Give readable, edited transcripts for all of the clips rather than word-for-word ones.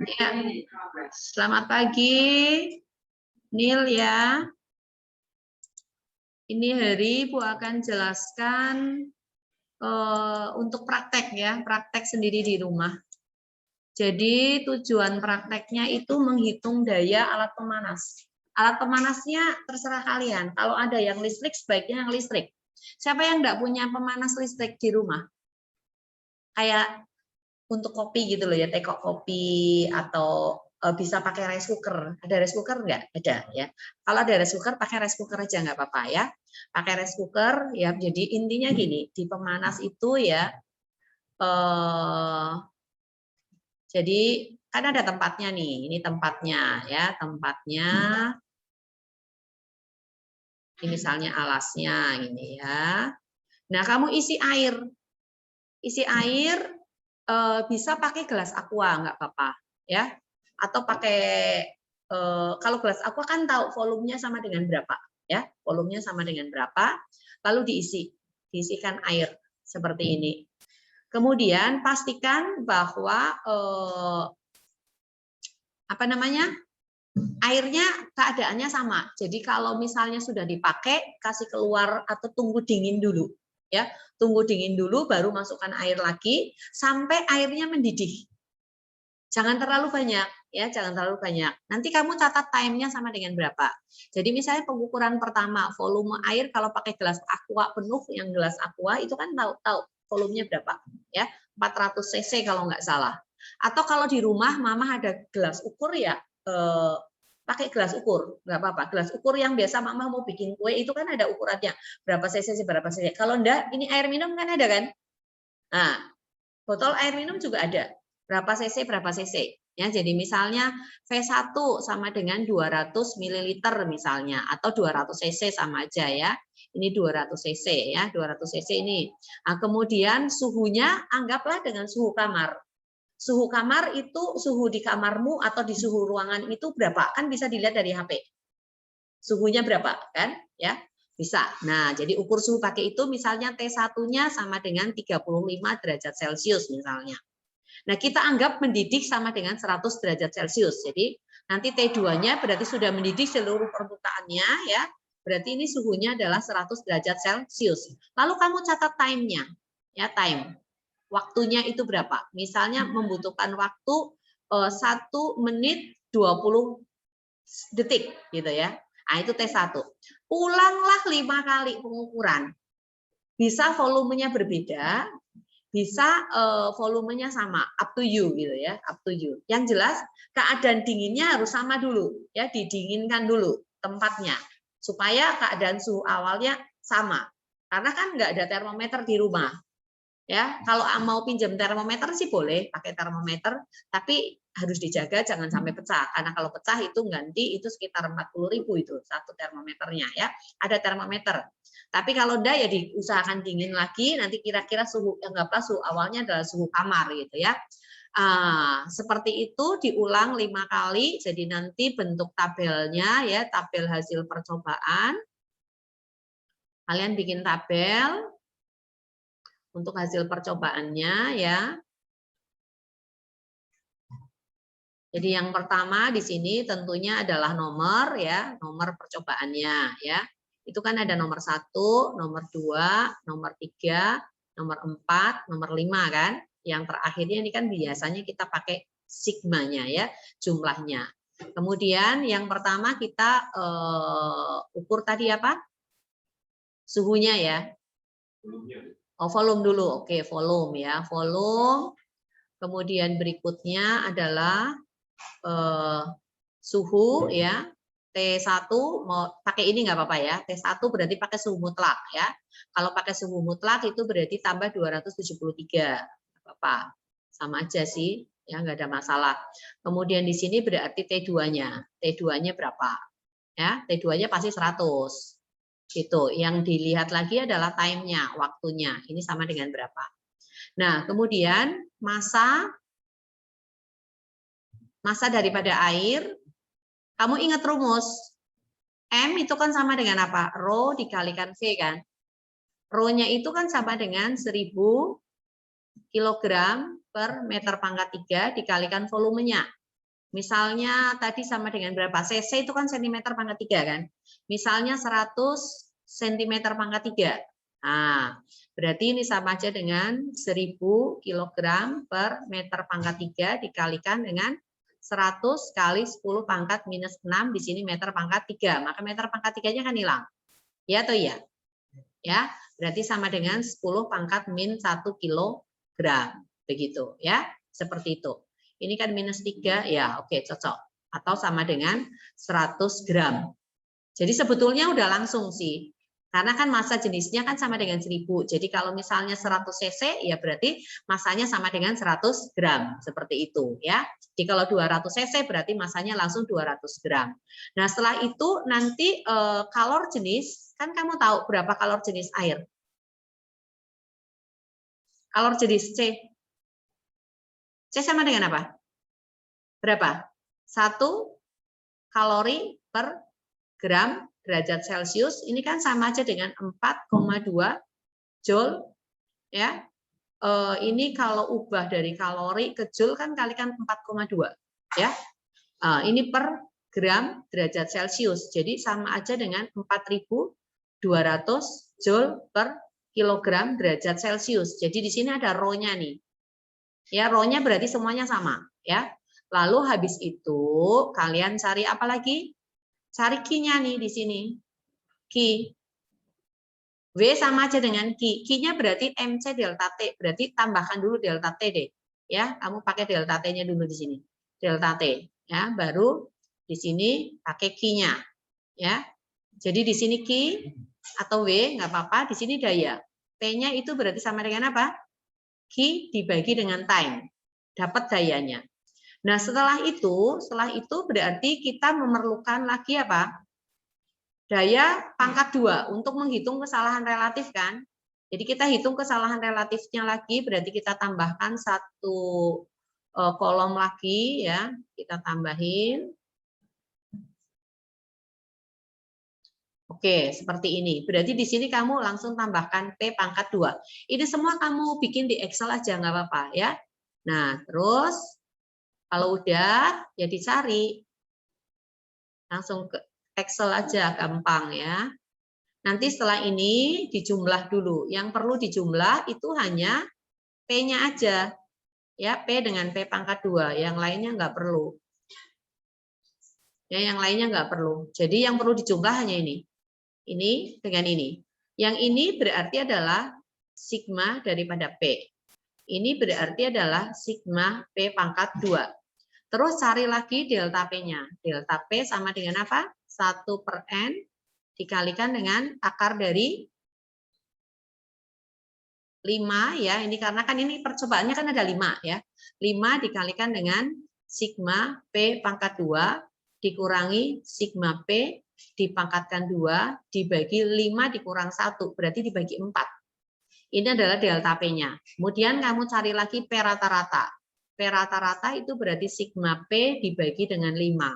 Ya. Selamat pagi, Nil ya. Ini hari Ibu akan jelaskan untuk praktek ya, praktek sendiri di rumah. Jadi tujuan prakteknya itu menghitung daya alat pemanas. Alat pemanasnya terserah kalian. Kalau ada yang listrik, sebaiknya yang listrik. Siapa yang enggak punya pemanas listrik di rumah? Kayak untuk kopi gitu loh ya, teko kopi atau bisa pakai rice cooker. Ada rice cooker enggak? Ada ya. Kalau ada rice cooker, pakai rice cooker aja nggak apa-apa ya. Pakai rice cooker ya. Jadi intinya gini, di pemanas itu ya. Jadi kan ada tempatnya nih. Ini tempatnya ya, tempatnya. Ini misalnya alasnya ini ya. Nah, kamu isi air. Isi air bisa pakai gelas aqua nggak apa-apa ya. Atau pakai kalau gelas aqua kan tahu volumenya sama dengan berapa ya. Volumenya sama dengan berapa. Lalu diisikan air seperti ini. Kemudian pastikan bahwa apa namanya? Airnya keadaannya sama. Jadi kalau misalnya sudah dipakai, kasih keluar atau tunggu dingin dulu. Ya, tunggu dingin dulu, baru masukkan air lagi sampai airnya mendidih. Jangan terlalu banyak, ya, jangan terlalu banyak. Nanti kamu catat time-nya sama dengan berapa. Jadi misalnya pengukuran pertama, volume air kalau pakai gelas aqua penuh, yang gelas aqua itu kan tahu volumenya berapa, ya, 400 cc kalau nggak salah. Atau kalau di rumah, mama ada gelas ukur ya. Pakai gelas ukur, nggak apa-apa. Gelas ukur yang biasa mama mau bikin kue itu kan ada ukurannya, berapa cc, berapa cc. Kalau enggak, ini air minum kan ada kan? Nah, botol air minum juga ada, berapa cc, berapa cc. Ya, jadi misalnya V1 sama dengan 200 ml misalnya, atau 200 cc sama aja ya. Ini 200 cc ya, 200 cc ini. Nah, kemudian suhunya anggaplah dengan suhu kamar. Suhu kamar itu suhu di kamarmu atau di suhu ruangan itu berapa? Kan bisa dilihat dari HP. Suhunya berapa kan? Ya, bisa. Nah, jadi ukur suhu pakai itu misalnya T1-nya sama dengan 35 derajat Celcius misalnya. Nah, kita anggap mendidih sama dengan 100 derajat Celcius. Jadi nanti T2-nya berarti sudah mendidih seluruh permukaannya ya. Berarti ini suhunya adalah 100 derajat Celcius. Lalu kamu catat time-nya. Ya, time. Waktunya itu berapa? Misalnya membutuhkan waktu 1 menit 20 detik gitu ya. Nah, itu T1. Ulanglah 5 kali pengukuran. Bisa volumenya berbeda, bisa volumenya sama, up to you gitu ya, up to you. Yang jelas keadaan dinginnya harus sama dulu ya, didinginkan dulu tempatnya supaya keadaan suhu awalnya sama. Karena kan nggak ada termometer di rumah. Ya, kalau mau pinjam termometer sih boleh pakai termometer, tapi harus dijaga jangan sampai pecah. Karena kalau pecah itu ganti itu sekitar 40.000 itu satu termometernya ya. Ada termometer. Tapi kalau enggak ya diusahakan dingin lagi, nanti kira-kira suhu anggaplah suhu awalnya adalah suhu kamar gitu ya. Seperti itu diulang 5 kali. Jadi nanti bentuk tabelnya ya, tabel hasil percobaan. Kalian bikin tabel untuk hasil percobaannya ya. Jadi yang pertama di sini tentunya adalah nomor ya, nomor percobaannya ya. Itu kan ada nomor 1, nomor 2, nomor 3, nomor 4, nomor 5 kan. Yang terakhirnya ini kan biasanya kita pakai sigmanya ya, jumlahnya. Kemudian yang pertama kita ukur tadi apa? Suhunya ya. Oh, volume dulu. Oke, volume ya. Volume. Kemudian berikutnya adalah suhu ya. T1 mau pakai ini nggak apa-apa ya. T1 berarti pakai suhu mutlak ya. Kalau pakai suhu mutlak itu berarti tambah 273. Apa-apa. Sama aja sih, ya nggak ada masalah. Kemudian di sini berarti T2-nya. T2-nya berapa? Ya, T2-nya pasti 100. Gitu. Yang dilihat lagi adalah time-nya, waktunya. Ini sama dengan berapa? Nah, kemudian massa daripada air, kamu ingat rumus. M itu kan sama dengan apa? Rho dikalikan V kan? Rho-nya itu kan sama dengan 1000 kg per meter pangkat 3 dikalikan volumenya. Misalnya tadi sama dengan berapa? cc itu kan cm pangkat 3 kan? Misalnya 100 cm pangkat 3. Nah, berarti ini sama aja dengan 1000 kg per meter pangkat 3 dikalikan dengan 100 kali 10 pangkat minus 6, di sini meter pangkat 3. Maka meter pangkat 3-nya kan hilang. Ya atau iya? Ya, berarti sama dengan 10 pangkat min 1 kilogram. Begitu ya, seperti itu. Ini kan minus 3, ya oke cocok. Atau sama dengan 100 gram. Jadi sebetulnya udah langsung sih. Karena kan massa jenisnya kan sama dengan 1000. Jadi kalau misalnya 100 cc, ya berarti massanya sama dengan 100 gram. Seperti itu ya. Jadi kalau 200 cc berarti massanya langsung 200 gram. Nah setelah itu nanti kalor jenis, kan kamu tahu berapa kalor jenis air? Kalor jenis C. C sama dengan apa? Berapa? 1 kalori per gram derajat Celcius. Ini kan sama aja dengan 4,2 joule. Ya. Ini kalau ubah dari kalori ke joule kan kalikan 4,2. Ya. Ini per gram derajat Celcius. Jadi sama aja dengan 4.200 joule per kilogram derajat Celcius. Jadi di sini ada rho-nya nih. Ya, rho-nya berarti semuanya sama, ya. Lalu habis itu kalian cari apa lagi? Cari Q-nya nih di sini. Q. W sama aja dengan Q. Q-nya berarti MC delta T. Berarti tambahkan dulu delta T deh. Ya, kamu pakai delta T-nya dulu di sini. Delta T, ya, baru di sini pakai Q-nya, ya. Jadi di sini Q atau W nggak apa-apa, di sini daya. P-nya itu berarti sama dengan apa? Q dibagi dengan time. Dapat dayanya. Nah, setelah itu berarti kita memerlukan lagi apa? Daya pangkat 2 untuk menghitung kesalahan relatif kan. Jadi kita hitung kesalahan relatifnya lagi, berarti kita tambahkan satu kolom lagi ya, kita tambahin. Oke, seperti ini. Berarti di sini kamu langsung tambahkan P pangkat 2. Ini semua kamu bikin di Excel aja, nggak apa-apa ya. Nah, terus kalau udah, ya dicari. Langsung ke Excel aja, gampang ya. Nanti setelah ini dijumlah dulu. Yang perlu dijumlah itu hanya P-nya aja. Ya, P dengan P pangkat 2. Yang lainnya nggak perlu. Ya, yang lainnya nggak perlu. Jadi yang perlu dijumlah hanya ini. Ini dengan ini. Yang ini berarti adalah sigma daripada P. Ini berarti adalah sigma P pangkat 2. Terus cari lagi delta P-nya. Delta P sama dengan apa? 1/N dikalikan dengan akar dari 5 ya. Ini karena kan ini percobaannya kan ada 5 ya. 5 dikalikan dengan sigma P pangkat 2 dikurangi sigma P dipangkatkan 2 dibagi 5 dikurang 1 berarti dibagi 4. Ini adalah delta P-nya. Kemudian kamu cari lagi P rata-rata. P rata-rata itu berarti sigma P dibagi dengan 5.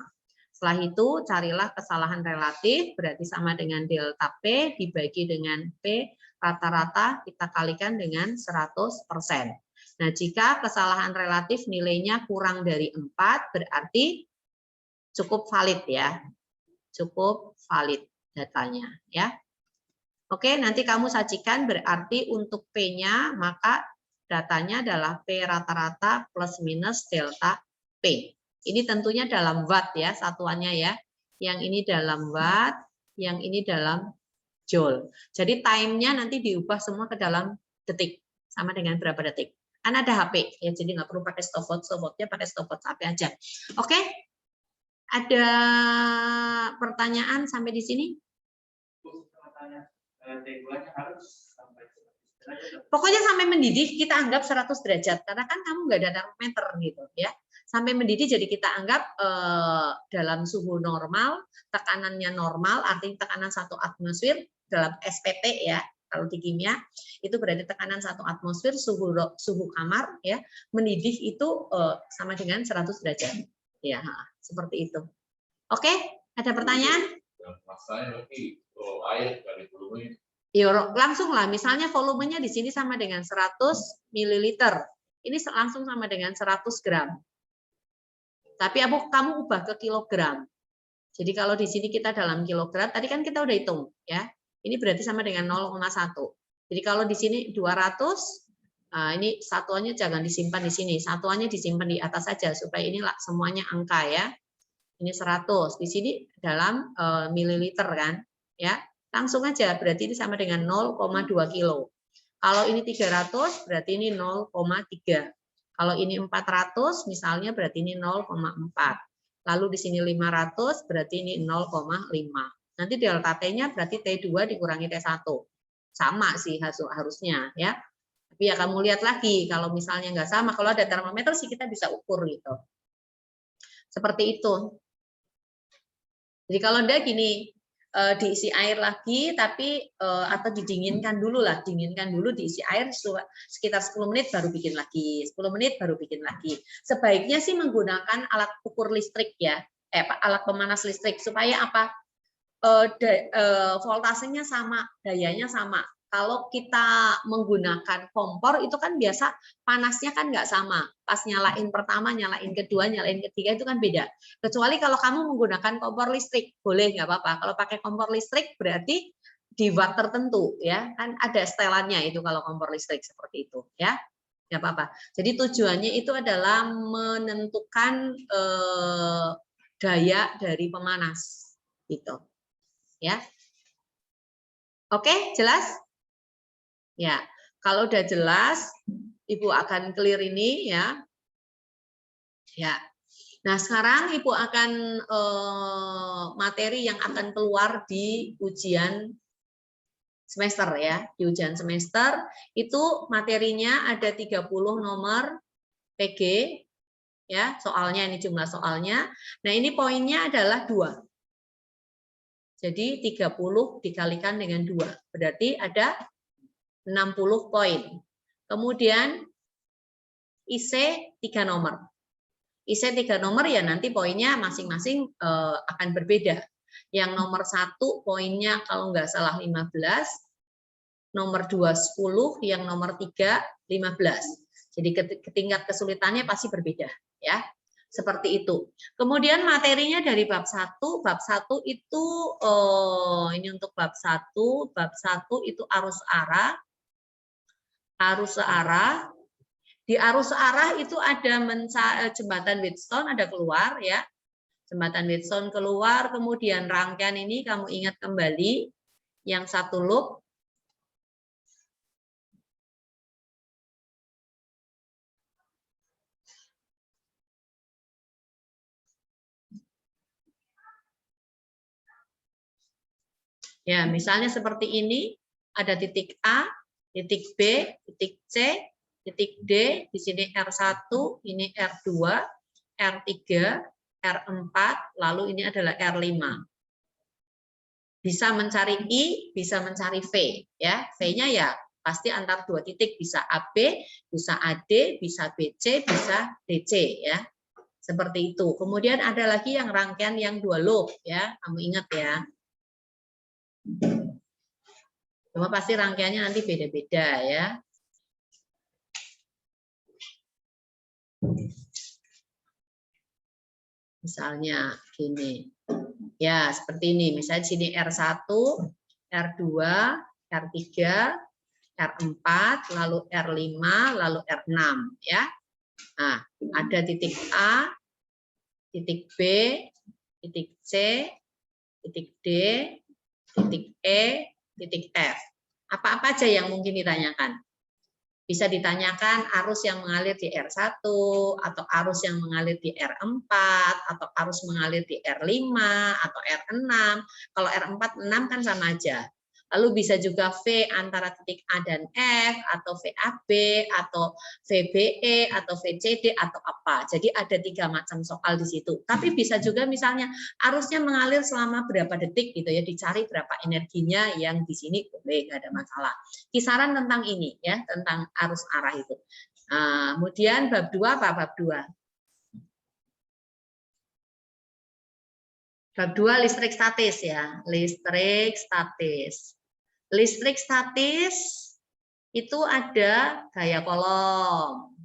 Setelah itu carilah kesalahan relatif berarti sama dengan delta P dibagi dengan P rata-rata kita kalikan dengan 100%. Nah, jika kesalahan relatif nilainya kurang dari 4 berarti cukup valid ya. Cukup valid datanya ya. Oke, nanti kamu sajikan berarti untuk P-nya maka datanya adalah P rata-rata plus minus delta P. Ini tentunya dalam watt ya satuannya ya. Yang ini dalam watt, yang ini dalam joule. Jadi time-nya nanti diubah semua ke dalam detik. Sama dengan berapa detik. Kan ada HP ya, jadi nggak perlu pakai stopwatch, stopwatch-nya pakai stopwatch HP aja. Oke? Ada pertanyaan sampai di sini? Pokoknya sampai mendidih kita anggap 100 derajat karena kan kamu nggak ada termometer gitu ya. Sampai mendidih jadi kita anggap dalam suhu normal, tekanannya normal, artinya tekanan 1 atmosfer dalam SPT ya. Kalau di kimia itu berarti tekanan 1 atmosfer suhu kamar ya. Mendidih itu sama dengan 100 derajat. Ya, seperti itu. Oke, ada pertanyaan? Air dari volume. Ya, langsung lah, misalnya volumenya di sini sama dengan 100 ml. Ini langsung sama dengan 100 gram. Tapi kamu ubah ke kilogram. Jadi kalau di sini kita dalam kilogram, tadi kan kita udah hitung ya. Ini berarti sama dengan 0,1. Jadi kalau di sini 200, nah ini satuannya jangan disimpan di sini, satuannya disimpan di atas saja supaya ini semuanya angka ya. Ini 100, di sini dalam mililiter kan, ya. Langsung aja berarti ini sama dengan 0,2 kilo. Kalau ini 300 berarti ini 0,3. Kalau ini 400 misalnya berarti ini 0,4. Lalu di sini 500 berarti ini 0,5. Nanti delta T-nya berarti T2 dikurangi T1. Sama sih harusnya ya. Tapi ya kamu lihat lagi kalau misalnya nggak sama, kalau ada termometer sih kita bisa ukur gitu. Seperti itu. Jadi kalau enggak gini, diisi air lagi tapi atau didinginkan dulu lah, dinginkan dulu, diisi air sekitar 10 menit baru bikin lagi, 10 menit baru bikin lagi. Sebaiknya sih menggunakan alat ukur listrik ya, alat pemanas listrik supaya apa? Voltasenya sama, dayanya sama. Kalau kita menggunakan kompor itu kan biasa panasnya kan nggak sama. Pas nyalain pertama, nyalain kedua, nyalain ketiga itu kan beda. Kecuali kalau kamu menggunakan kompor listrik, boleh nggak apa-apa. Kalau pakai kompor listrik berarti di watt tertentu ya, kan ada setelannya itu kalau kompor listrik seperti itu ya. Nggak apa-apa. Jadi tujuannya itu adalah menentukan daya dari pemanas gitu. Ya. Oke, jelas? Ya, kalau udah jelas, Ibu akan clear ini ya. Ya. Nah, sekarang Ibu akan materi yang akan keluar di ujian semester ya. Di ujian semester itu materinya ada 30 nomor PG ya, soalnya ini jumlah soalnya. Nah, ini poinnya adalah 2. Jadi 30 dikalikan dengan 2, berarti ada 60 poin. Kemudian IC 3 nomor. IC 3 nomor ya nanti poinnya masing-masing akan berbeda. Yang nomor 1 poinnya kalau nggak salah 15, nomor 2 10, yang nomor 3 15. Jadi tingkat kesulitannya pasti berbeda ya. Seperti itu. Kemudian materinya dari bab 1 itu ini untuk bab 1 itu arus arah. Arus searah. Di arus searah itu ada jembatan Wheatstone ada keluar ya. Jembatan Wheatstone keluar, kemudian rangkaian ini kamu ingat kembali yang satu loop. Ya, misalnya seperti ini, ada titik A, titik B, titik C, titik D, di sini R1, ini R2, R3, R4, lalu ini adalah R5. Bisa mencari I, bisa mencari V. Ya, V-nya ya pasti antar 2 titik, bisa AB, bisa AD, bisa BC, bisa DC. Ya, seperti itu. Kemudian ada lagi yang rangkaian yang 2 loop. Ya, kamu ingat ya. Cuma pasti rangkaiannya nanti beda-beda ya. Misalnya gini. Ya, seperti ini. Misalnya sini R1, R2, R3, R4, lalu R5, lalu R6 ya. Nah, ada titik A, titik B, titik C, titik D, titik E, titik F. Apa-apa aja yang mungkin ditanyakan. Bisa ditanyakan arus yang mengalir di R1, atau arus yang mengalir di R4, atau arus mengalir di R5, atau R6. Kalau R4, 6 kan sama aja. Lalu bisa juga V antara titik A dan F, atau VAB, atau VBE, atau VCD, atau apa. Jadi ada 3 macam soal di situ. Tapi bisa juga misalnya arusnya mengalir selama berapa detik gitu ya, dicari berapa energinya yang di sini boleh, nggak ada masalah. Kisaran tentang ini ya, tentang arus arah itu. Nah, kemudian bab 2 apa bab 2? Bab 2 listrik statis ya, listrik statis. Listrik statis itu ada gaya kolom.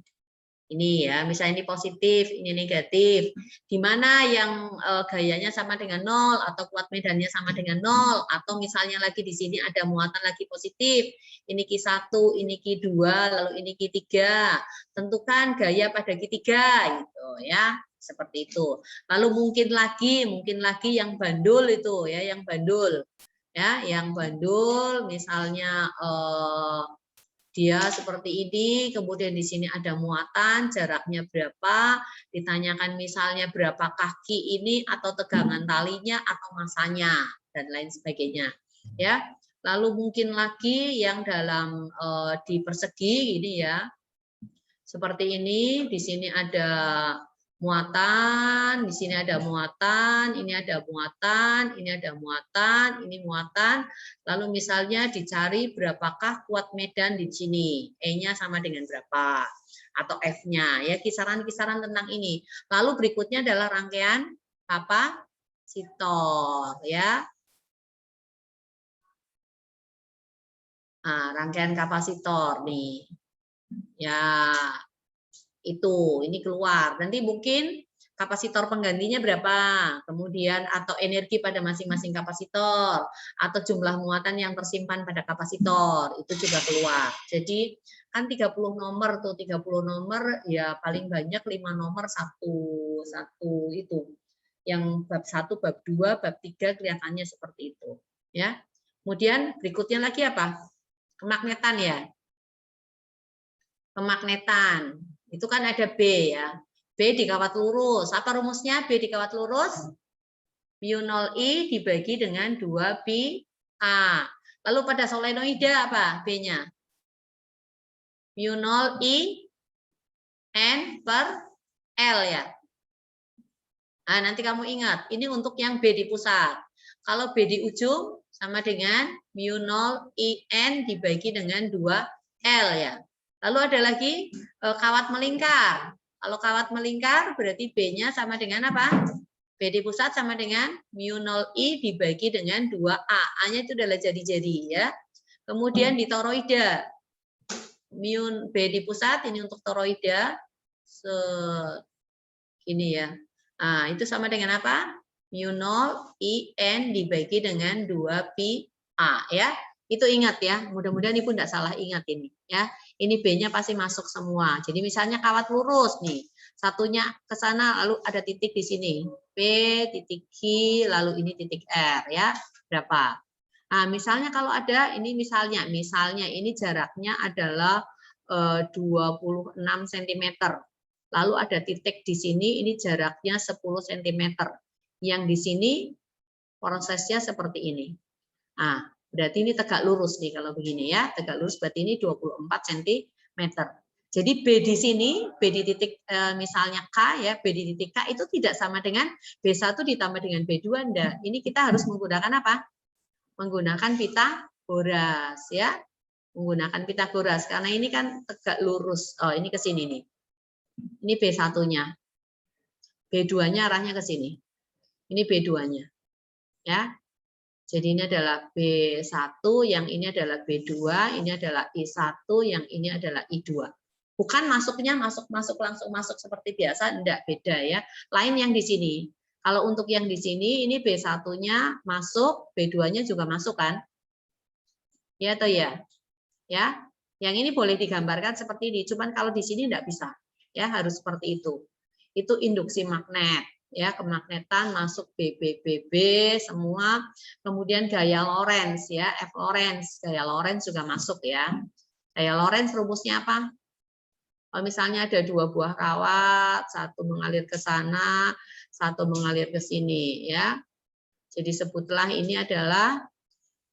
Ini ya, misalnya ini positif, ini negatif. Di mana yang gayanya sama dengan 0 atau kuat medannya sama dengan 0, atau misalnya lagi di sini ada muatan lagi positif. Ini Q1, ini Q2, lalu ini Q3. Tentukan gaya pada Q3 gitu ya. Seperti itu. Lalu mungkin lagi yang bandul itu ya, yang bandul. Ya, yang bandul misalnya dia seperti ini, kemudian di sini ada muatan, jaraknya berapa, ditanyakan misalnya berapa kaki ini atau tegangan talinya atau masanya dan lain sebagainya. Ya, lalu mungkin lagi yang dalam di persegi ini ya, seperti ini, di sini ada muatan, di sini ada muatan, ini ada muatan, ini ada muatan, ini muatan. Lalu misalnya dicari berapakah kuat medan di sini, E-nya sama dengan berapa, atau F-nya, ya kisaran-kisaran tentang ini. Lalu berikutnya adalah rangkaian kapasitor, ya. Nah, rangkaian kapasitor nih, ya. Ini keluar. Nanti mungkin kapasitor penggantinya berapa, kemudian atau energi pada masing-masing kapasitor, atau jumlah muatan yang tersimpan pada kapasitor, itu juga keluar. Jadi kan 30 nomor tuh, 30 nomor ya paling banyak 5 nomor satu itu. Yang bab 1, bab 2, bab 3 kelihatannya seperti itu, ya. Kemudian berikutnya lagi apa? Kemagnetan ya. Kemagnetan. Itu kan ada B ya. B dikawat lurus. Apa rumusnya B dikawat lurus? Mu0I dibagi dengan 2pi A. Lalu pada solenoida apa B-nya? Mu0I N per L ya. Nah, nanti kamu ingat, ini untuk yang B di pusat. Kalau B di ujung sama dengan mu0I N dibagi dengan 2L ya. Lalu ada lagi kawat melingkar. Kalau kawat melingkar berarti B-nya sama dengan apa? B di pusat sama dengan mu0I dibagi dengan 2A. A-nya itu adalah jadi-jadi ya. Kemudian di toroida. Mu B di pusat ini untuk toroida. Ini ya. Nah, itu sama dengan apa? mu0 IN dibagi dengan 2pi A ya. Itu ingat ya, mudah-mudahan Ibu tidak salah ingat ini ya. Ini B-nya pasti masuk semua. Jadi misalnya kawat lurus nih. Satunya ke sana lalu ada titik di sini. P titik Q lalu ini titik R ya. Berapa? Nah, misalnya kalau ada ini misalnya ini jaraknya adalah 26 cm. Lalu ada titik di sini, ini jaraknya 10 cm. Yang di sini prosesnya seperti ini. Nah, berarti ini tegak lurus nih kalau begini ya. Tegak lurus berarti ini 24 cm. Jadi B di sini, B di titik misalnya K ya, B di titik K itu tidak sama dengan B1 ditambah dengan B2 enggak. Ini kita harus menggunakan apa? Menggunakan Pitagoras ya. Menggunakan Pitagoras karena ini kan tegak lurus. Oh, ini ke sini nih. Ini B1-nya. B2-nya arahnya ke sini. Ini B2-nya. Ya. Jadi ini adalah B1, yang ini adalah B2, ini adalah I1, yang ini adalah I2. Bukan masuknya masuk langsung masuk seperti biasa, enggak, beda ya. Lain yang di sini. Kalau untuk yang di sini ini B1-nya masuk, B2-nya juga masuk kan? Ya atau ya? Ya. Yang ini boleh digambarkan seperti ini, cuman kalau di sini enggak bisa. Ya, harus seperti itu. Itu induksi magnet ya, kemagnetan masuk BB semua. Kemudian gaya Lorentz ya, F Lorentz, gaya Lorentz juga masuk ya. Gaya Lorentz rumusnya apa? Kalau misalnya ada dua buah kawat, satu mengalir ke sana, satu mengalir ke sini ya. Jadi sebutlah ini adalah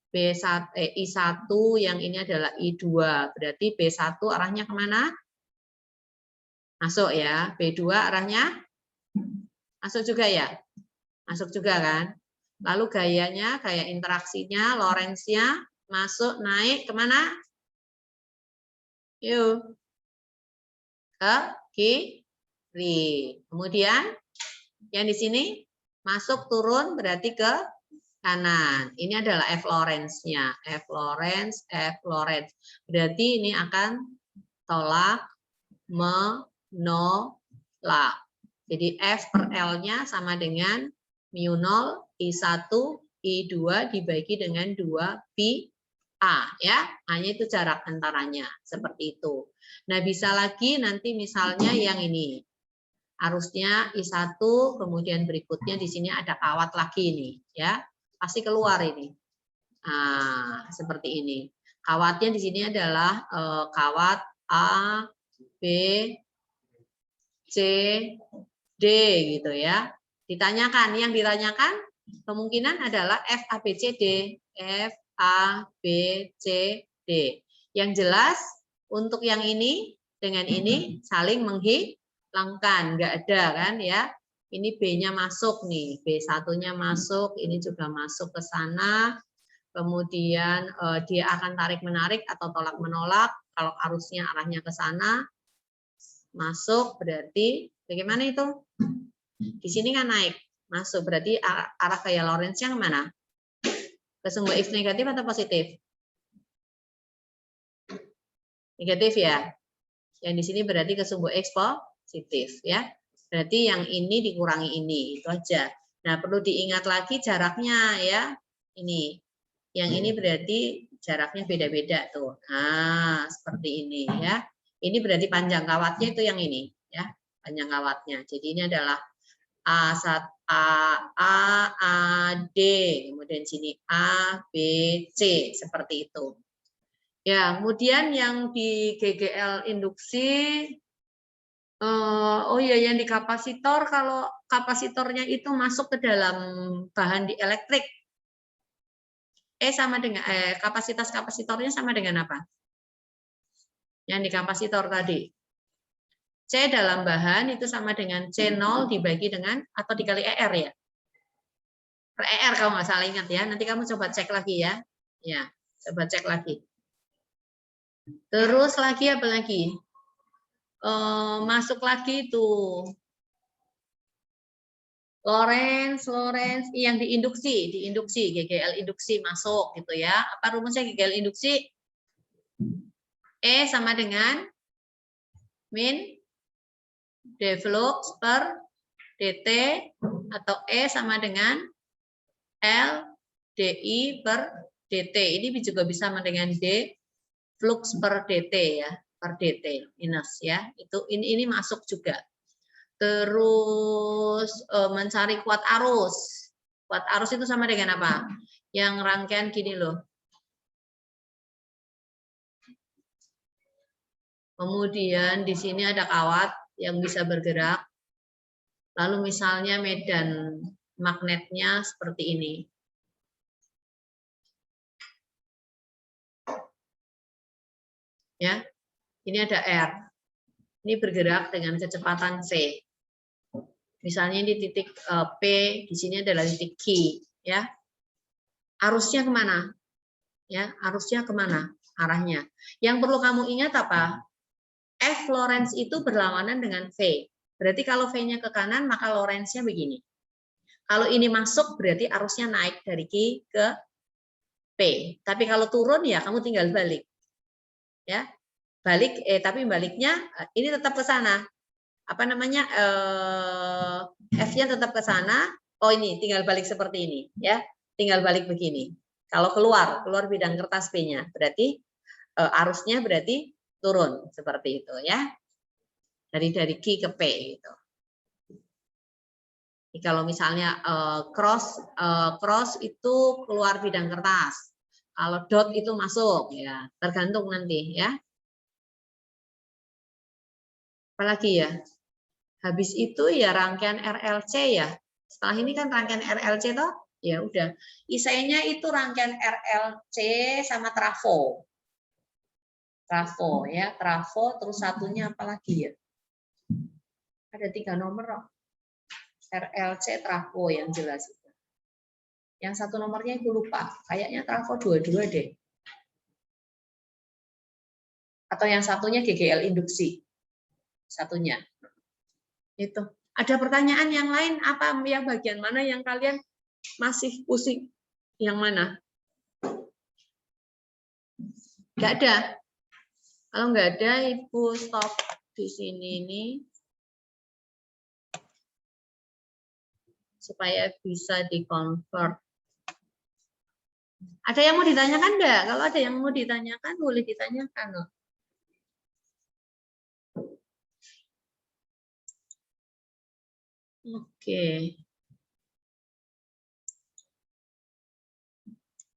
B1 I1, yang ini adalah I2. Berarti B1 arahnya kemana? Masuk ya. B2 arahnya masuk juga ya? Masuk juga kan? Lalu gayanya, gaya interaksinya, Lorentz-nya masuk, naik kemana? Yuk. Ke kiri. Kemudian yang di sini masuk turun berarti ke kanan. Ini adalah F Lorentz-nya. F Lorentz, F Lorentz. Berarti ini akan tolak nolak. Jadi F per L-nya sama dengan mu 0 I1 I2 dibagi dengan 2 pi A ya. Hanya itu jarak antaranya seperti itu. Nah, bisa lagi nanti misalnya yang ini. Arusnya I1 kemudian berikutnya di sini ada kawat lagi nih ya. Pasti keluar ini. Nah, seperti ini. Kawatnya di sini adalah kawat A, B, C, D gitu ya. Ditanyakan, yang ditanyakan kemungkinan adalah F, A, B, C, D. F, A, B, C, D. Yang jelas untuk yang ini dengan ini saling menghilangkan, nggak ada kan ya. Ini B-nya masuk nih, B1-nya masuk, ini juga masuk ke sana. Kemudian dia akan tarik-menarik atau tolak-menolak. Kalau arusnya arahnya ke sana, masuk berarti bagaimana itu? Di sini kan naik, masuk berarti arah gaya Lorentz-nya kemana? Ke sumbu X negatif atau positif? Negatif ya. Yang di sini berarti ke sumbu X positif ya. Berarti yang ini dikurangi ini, itu aja. Nah, perlu diingat lagi jaraknya ya. Ini. Yang ini berarti jaraknya beda-beda tuh. Nah, seperti ini ya. Ini berarti panjang kawatnya itu yang ini ya, panjang kawatnya. Jadi ini adalah A1 A D, kemudian sini A B C seperti itu. Ya, kemudian yang di GGL induksi oh iya, yang di kapasitor, kalau kapasitornya itu masuk ke dalam bahan di elektrik, sama dengan kapasitas kapasitornya sama dengan apa? Yang di kapasitor tadi. C dalam bahan itu sama dengan C0 dibagi dengan atau dikali ER ya. Per ER kalau nggak salah ingat ya. Nanti kamu coba cek lagi ya. Ya, coba cek lagi. Terus lagi apa lagi? Masuk lagi itu Lorentz yang diinduksi GGL induksi masuk gitu ya. Apa rumusnya GGL induksi? E sama dengan min d flux per dt atau E sama dengan L di per dt. Ini juga bisa sama dengan D flux per dt ya, per dt minus ya. Itu ini masuk juga. Terus mencari kuat arus. Kuat arus itu sama dengan apa? Yang rangkaian gini loh. Kemudian di sini ada kawat yang bisa bergerak. Lalu misalnya medan magnetnya seperti ini. Ya. Ini ada R. Ini bergerak dengan kecepatan C. Misalnya di titik P, di sini adalah titik Q, ya. Arusnya kemana? Ya, arusnya kemana? Arahnya. Yang perlu kamu ingat apa? F Lorentz itu berlawanan dengan V. Berarti kalau V-nya ke kanan, maka Lorentz-nya begini. Kalau ini masuk, berarti arusnya naik dari Q ke P. Tapi kalau turun, ya kamu tinggal balik. Ya, balik. Tapi baliknya ini tetap ke sana. Apa namanya, F-nya tetap ke sana. Oh, ini tinggal balik seperti ini ya, tinggal balik begini. Kalau keluar bidang kertas P-nya berarti arusnya berarti turun seperti itu ya, dari Q ke P gitu. Jadi kalau misalnya cross itu keluar bidang kertas, kalau dot itu masuk ya, tergantung nanti ya. Apalagi ya? Habis itu ya rangkaian RLC ya. Setelah ini kan rangkaian RLC toh, ya udah. IC-nya itu rangkaian RLC sama trafo. Trafo ya, trafo terus satunya apa lagi ya? Ada 3 nomor loh. RLC trafo yang jelas itu. Yang satu nomornya itu lupa, kayaknya trafo 22 deh. Atau yang satunya GGL induksi. Satunya. Itu. Ada pertanyaan yang lain apa, yang bagian mana yang kalian masih pusing? Yang mana? Nggak ada. Kalau nggak ada, Ibu stop di sini ini supaya bisa di-convert. Ada yang mau ditanyakan enggak? Kalau ada yang mau ditanyakan, boleh ditanyakan loh. Oke.